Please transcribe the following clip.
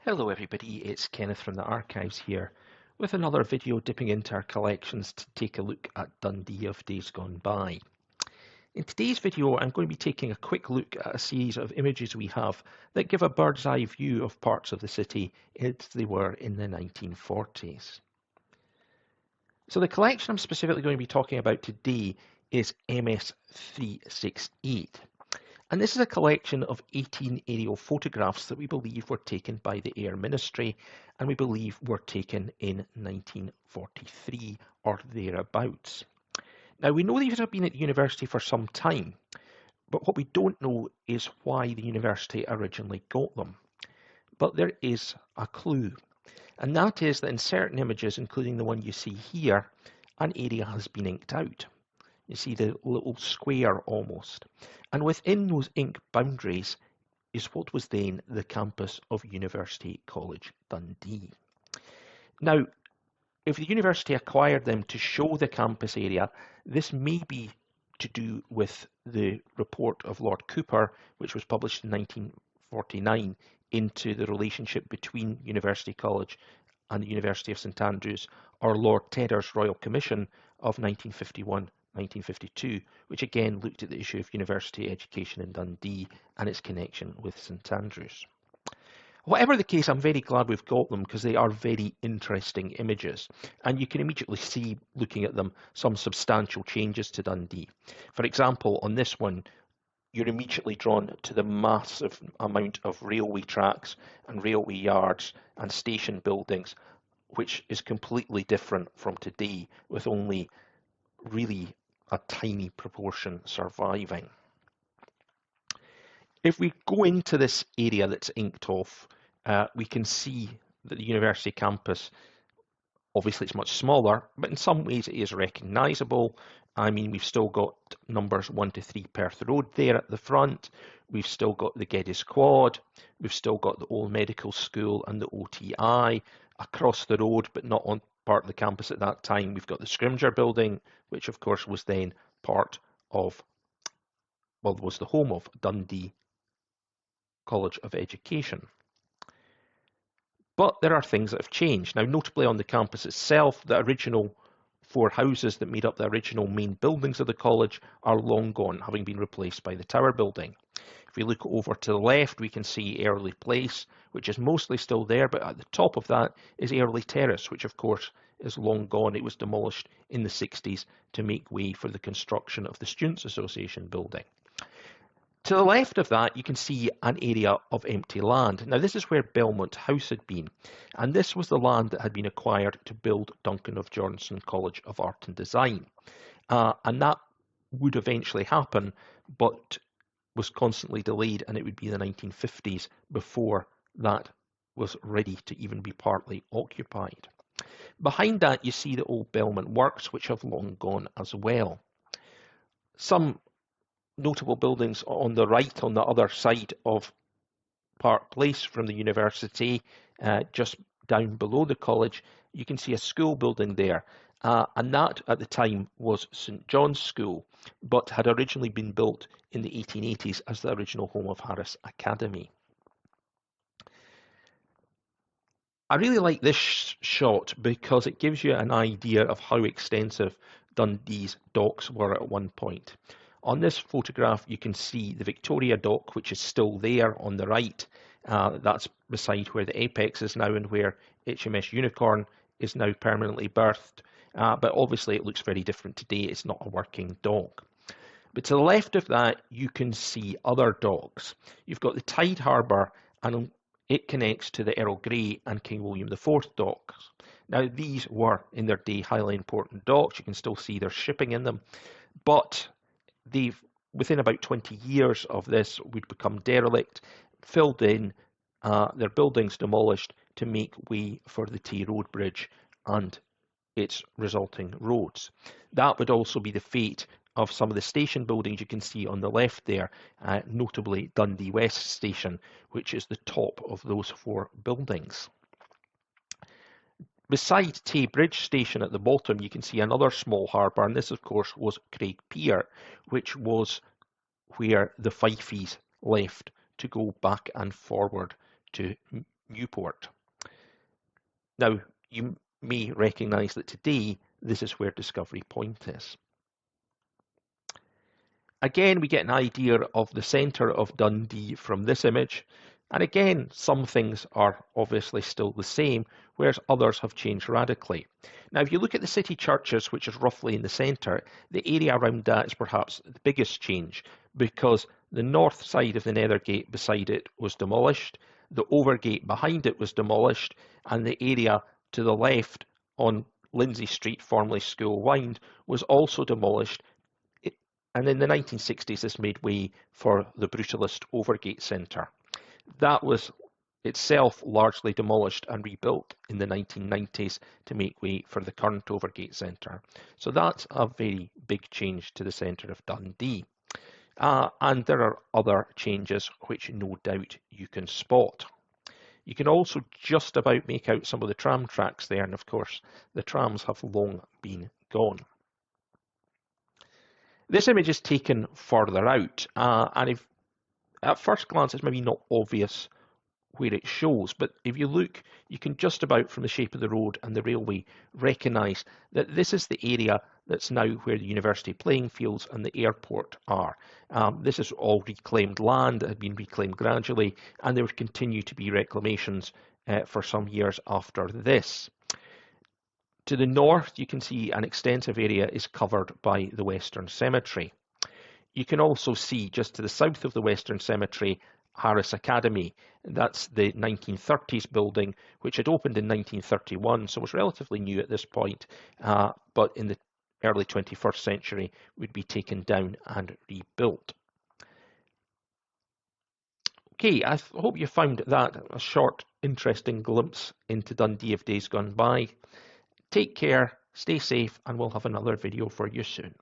Hello everybody, it's Kenneth from the Archives here with another video dipping into our collections to take a look at Dundee of days gone by. In today's video I'm going to be taking a quick look at a series of images we have that give a bird's eye view of parts of the city as they were in the 1940s. So the collection I'm specifically going to be talking about today is MS368. And this is a collection of 18 aerial photographs that we believe were taken by the Air Ministry and we believe were taken in 1943 or thereabouts. Now we know these have been at the university for some time, but what we don't know is why the university originally got them. But there is a clue, and that is that in certain images, including the one you see here, an area has been inked out. You see the little square almost. And within those ink boundaries is what was then the campus of University College Dundee. Now, if the university acquired them to show the campus area, this may be to do with the report of Lord Cooper, which was published in 1949, into the relationship between University College and the University of St Andrews, or Lord Tedder's Royal Commission of 1951-1952, which again looked at the issue of university education in Dundee and its connection with St Andrews. Whatever the case, I'm very glad we've got them because they are very interesting images, and you can immediately see, looking at them, some substantial changes to Dundee. For example, on this one, you're immediately drawn to the massive amount of railway tracks and railway yards and station buildings, which is completely different from today, with only really a tiny proportion surviving. If we go into this area that's inked off, we can see that the university campus, obviously it's much smaller, but in some ways it is recognisable. I mean, we've still got numbers 1 to 3 Perth Road there at the front. We've still got the Geddes Quad. We've still got the old medical school and the OTI across the road, but not on part of the campus at that time. We've got the Scrimgeour building, which of course was then part of, well, was the home of Dundee College of Education. But there are things that have changed. Now, notably on the campus itself, the original 4 houses that made up the original main buildings of the college are long gone, having been replaced by the Tower building. If we look over to the left, we can see Airlie Place, which is mostly still there, but at the top of that is Airlie Terrace, which of course is long gone. It was demolished in the 60s to make way for the construction of the Students' Association building. To the left of that, you can see an area of empty land. Now, this is where Belmont House had been, and this was the land that had been acquired to build Duncan of Johnson College of Art and Design. And that would eventually happen, but was constantly delayed, and it would be the 1950s before that was ready to even be partly occupied. Behind that, you see the old Belmont Works, which have long gone as well. Some notable buildings on the right, on the other side of Park Place from the university, just down below the college, you can see a school building there. And that at the time was St John's School, but had originally been built in the 1880s as the original home of Harris Academy. I really like this shot because it gives you an idea of how extensive Dundee's docks were at one point. On this photograph, you can see the Victoria Dock, which is still there on the right. That's beside where the Apex is now and where HMS Unicorn is now permanently berthed. But obviously it looks very different today. It's not a working dock. But to the left of that, you can see other docks. You've got the Tide Harbour, and it connects to the Earl Grey and King William IV docks. Now, these were, in their day, highly important docks. You can still see there's shipping in them. But they've, within about 20 years of this, would become derelict, filled in, their buildings demolished to make way for the Tay Road Bridge and its resulting roads. That would also be the fate of some of the station buildings you can see on the left there, notably Dundee West Station, which is the top of those 4 buildings. Beside Tay Bridge Station at the bottom, you can see another small harbour, and this of course was Craig Pier, which was where the Fifeys left to go back and forward to Newport. Now, you may recognise that today this is where Discovery Point is. Again, we get an idea of the centre of Dundee from this image. And again, some things are obviously still the same, whereas others have changed radically. Now, if you look at the city churches, which is roughly in the centre, the area around that is perhaps the biggest change, because the north side of the Nethergate beside it was demolished, the Overgate behind it was demolished, and the area to the left on Lindsay Street, formerly School Wynd, was also demolished. And in the 1960s, this made way for the brutalist Overgate Centre. That was itself largely demolished and rebuilt in the 1990s to make way for the current Overgate Centre. So that's a very big change to the centre of Dundee. And there are other changes which no doubt you can spot. You can also just about make out some of the tram tracks there, and of course the trams have long been gone. This image is taken further out, and if at first glance it's maybe not obvious where it shows, but if you look, you can just about from the shape of the road and the railway recognise that this is the area that's now where the university playing fields and the airport are. This is all reclaimed land that had been reclaimed gradually, and there would continue to be reclamations for some years after this. To the north, you can see an extensive area is covered by the Western Cemetery. You can also see just to the south of the Western Cemetery, Harris Academy. That's the 1930s building, which had opened in 1931, so was relatively new at this point, but in the early 21st century would be taken down and rebuilt. Okay, I hope you found that a short, interesting glimpse into Dundee of days gone by. Take care, stay safe, and we'll have another video for you soon.